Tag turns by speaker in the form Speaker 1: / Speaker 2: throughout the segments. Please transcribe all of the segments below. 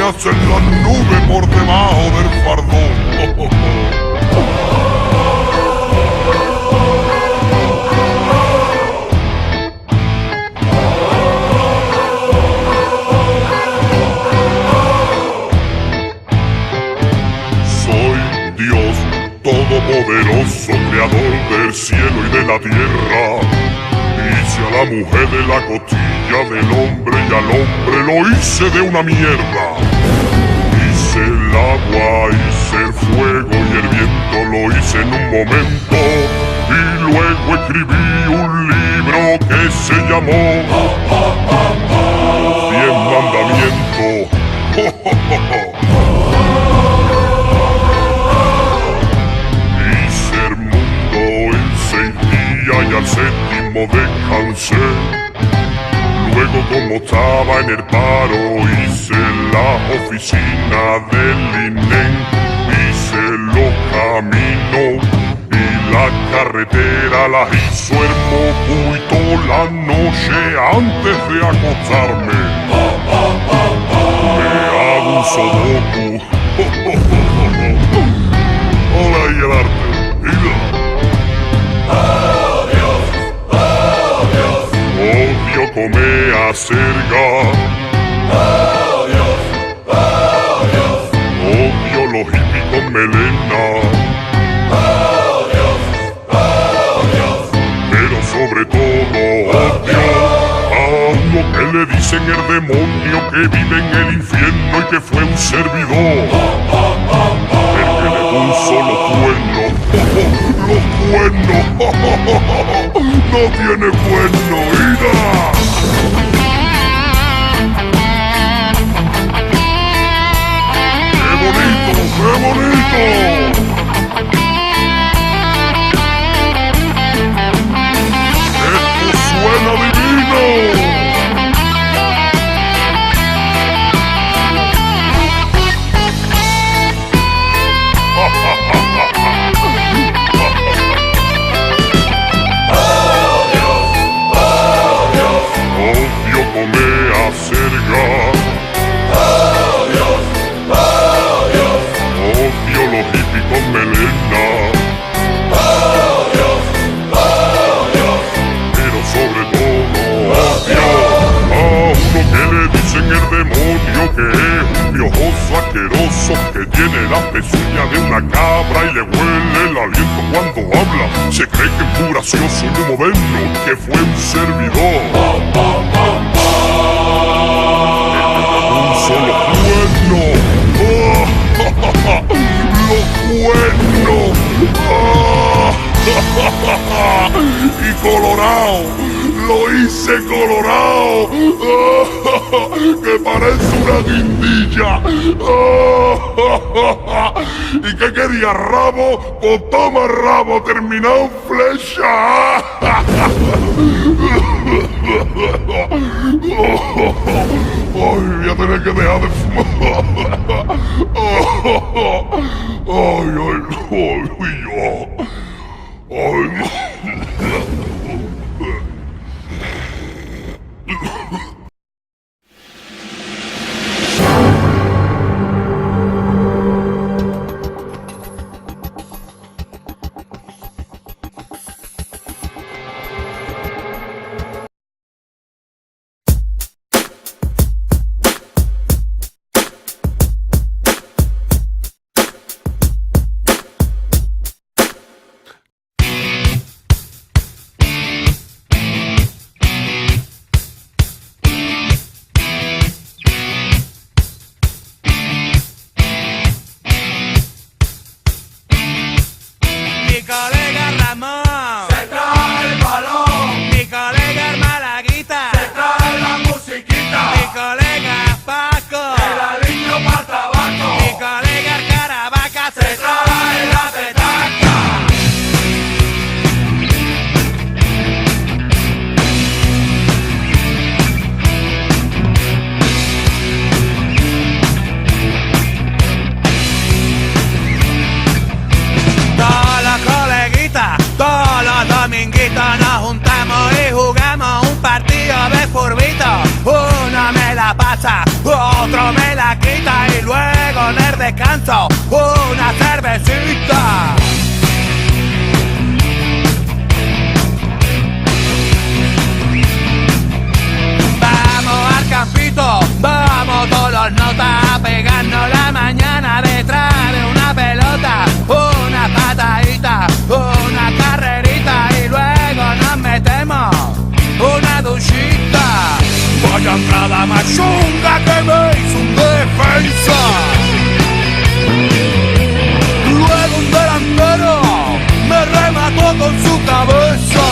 Speaker 1: hacer la nube por debajo del fardón. Soy Dios todopoderoso, creador del cielo y de la tierra. Hice a la mujer de la costilla del hombre y al hombre lo hice de una mierda. Hice el agua, hice el fuego y el viento lo hice en un momento. Y luego escribí un libro que se llamó Los 10 Mandamientos. Hice el mundo en 6 días y al séptimo descansé. Luego, como estaba en el paro, hice la oficina del INEM, hice los caminos y la carretera las hizo el Mopu y toda la noche antes de acostarme me hago un sudoku. Hola, y el arte, mira. Odio comer acelga.
Speaker 2: Oh Dios,
Speaker 1: Odio los hippies con melena.
Speaker 2: oh Dios,
Speaker 1: Pero sobre todo odio a uno que le dicen el demonio, que vive en el infierno y que fue un servidor. El que le puso los cuernos. Los cuernos. No tiene cuerno, ¡ida! ¡Qué bonito, qué bonito! ¡Esto suena divino! Odio comer acelga.
Speaker 2: oh Dios,
Speaker 1: Odio los hippies con melena.
Speaker 2: oh Dios,
Speaker 1: Pero sobre todo odio a uno que le dicen el demonio, que es un piojoso asqueroso, que tiene la pezuña de una cabra y le huele el aliento cuando habla. Se cree que es muy gracioso y muy moderno, que fue un servidor. Un solo cuerno. ¡Los cuernos! Y colorado. lo hice colorado, que parece una guindilla. ¿Y qué quería, rabo? Pues toma rabo, terminado en flecha. Ay, voy a tener que dejar de fumar. Ay,
Speaker 3: Mi colega Ramón
Speaker 2: Se trae el balón,
Speaker 3: Mi colega el Malaguita
Speaker 2: se trae la musiquita,
Speaker 3: Mi colega Paco
Speaker 2: el aliño para tabaco,
Speaker 3: Mi colega el Caravaca
Speaker 2: se trae la petaca.
Speaker 3: Todos los coleguitas, todos los dominguitos nos juntamos y jugamos un partido de furbito. Uno me la pasa, otro me la quita y luego en el descanso una cervecita. Vamos al campito, vamos todos los notas a pegarnos la mañana detrás de una pelota, una patadita, una carrerita y luego nos metemos una duchita. Vaya entrada más chunga que me hizo un defensa. Luego un delantero me remató con su cabeza.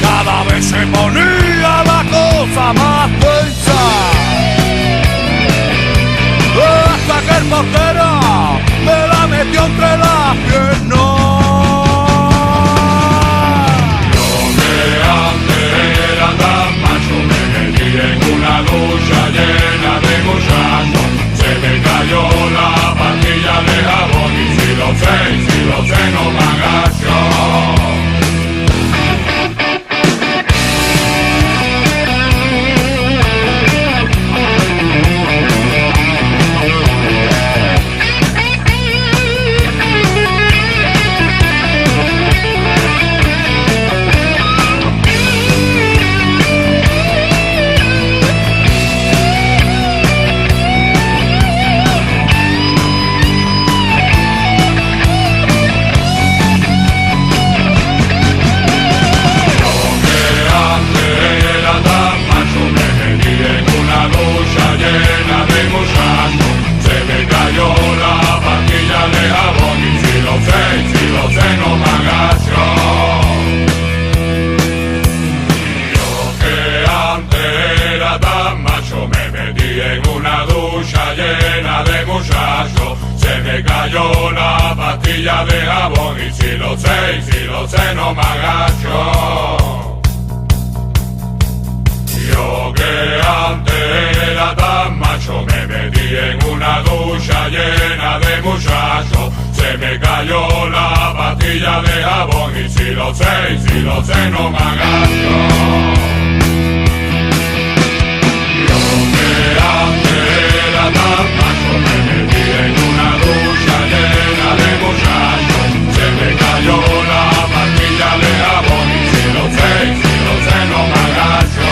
Speaker 3: Cada vez se ponía la cosa más tensa, hasta que el portero me la metió entre las piernas.
Speaker 2: Yo que antes era tan macho, me metí en una ducha llena de muchachos. Se me cayó la pastilla de jabón y si lo sé, no me agacho. Cayó la pastilla de jabón y si lo sé, no me agacho. Yo que antes era tan macho, me metí en una ducha llena de muchachos. Se me cayó la pastilla de jabón y si lo sé, no me agacho. Yo que antes era tan macho, me metí en una ducha llena de muchachos. Se me cayó la pastilla de jabón y si lo sé, no me agacho.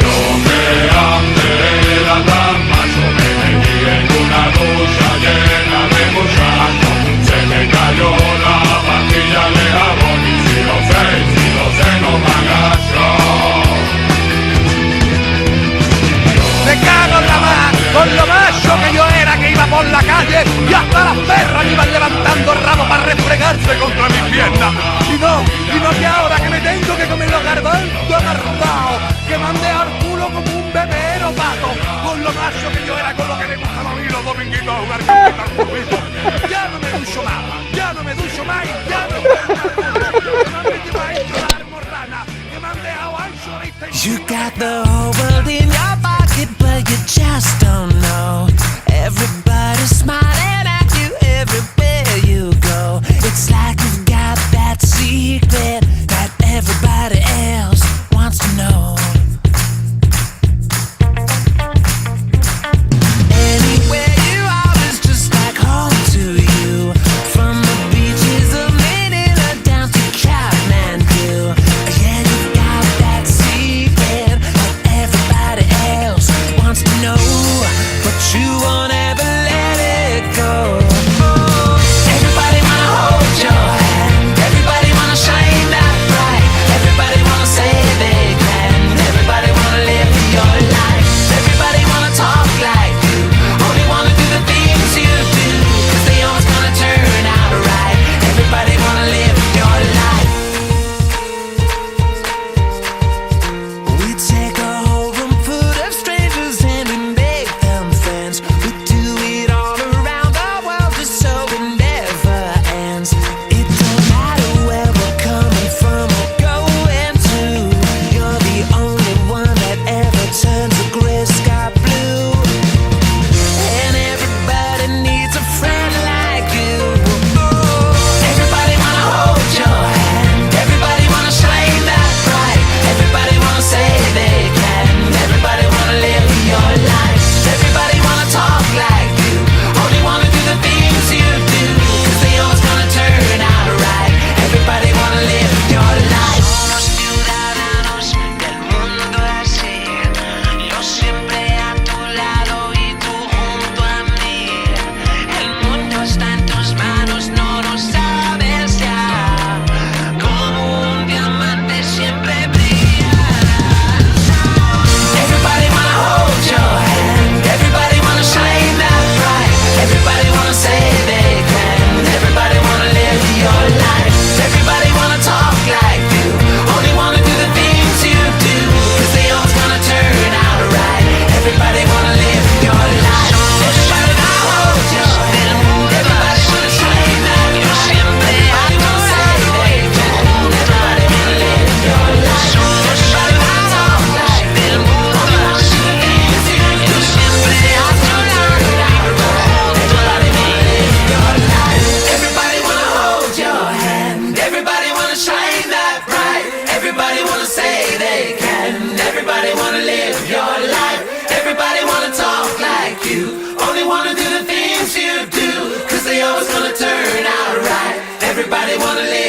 Speaker 2: Yo que antes era tan macho, me metí en una ducha llena de muchachos. Se me cayó la pastilla de jabón y si lo sé, no me agacho.
Speaker 3: me gustan a mí los dominguitos a jugar carpeta al cubito. Ya no me ducho más, ya no me ducho más, ya no. Que me han metido ahí la morrana, que me han dejado ancho de este.
Speaker 4: You got the whole world in your pocket, but you just don't know. Everybody's smiling at you everywhere you go. It's like you've got that secret that everybody else wants to know. Anywhere you are is just like home to you. From the beaches of Manila down to Kathmandu. Yeah, you've got that secret that everybody else wants to know, but you won't ever let it go. Everybody wanna hold your hand, everybody wanna shine that bright, everybody wanna say they can, everybody wanna live your life, everybody wanna talk like you, only wanna do the things you do, 'cause they always gonna turn out right, everybody wanna live your life. We take a whole room full of strangers and we make them friends. We do it all around the world just so it never ends. It don't matter where we're coming from or going to. You're the only one that ever turns the gray sky blue. And everybody needs a friend like you. Everybody wanna hold your hand, everybody wanna shine that bright, everybody wanna say they can, everybody wanna live your life, everybody wanna talk like you, only wanna do the things you do, 'cause they always gonna turn out right, everybody wanna live your life. Somos ciudadanos del mundo así, yo siempre a tu lado y tú junto a mí. El mundo está en tus manos, no lo sabes ya, como un diamante siempre brillarás. Everybody wanna hold your hand, everybody wanna shine that bright, everybody wanna say they can, everybody wanna live your life, everybody wanna talk like you, only wanna do the things you do, 'cause they always gonna turn out right, everybody wanna live your life, everybody wanna hold your hand, everybody wanna shine that bright, everybody wanna say they can, everybody wanna live your life, everybody wanna talk like you, only wanna do the things you do, siempre a tu lado, everybody wanna live your life, everybody wanna hold your hand, everybody wanna shine that bright, everybody wanna say they can, everybody wanna live your life, everybody wanna talk like you, only wanna do the things you do, 'cause they always gonna turn out right, everybody wanna live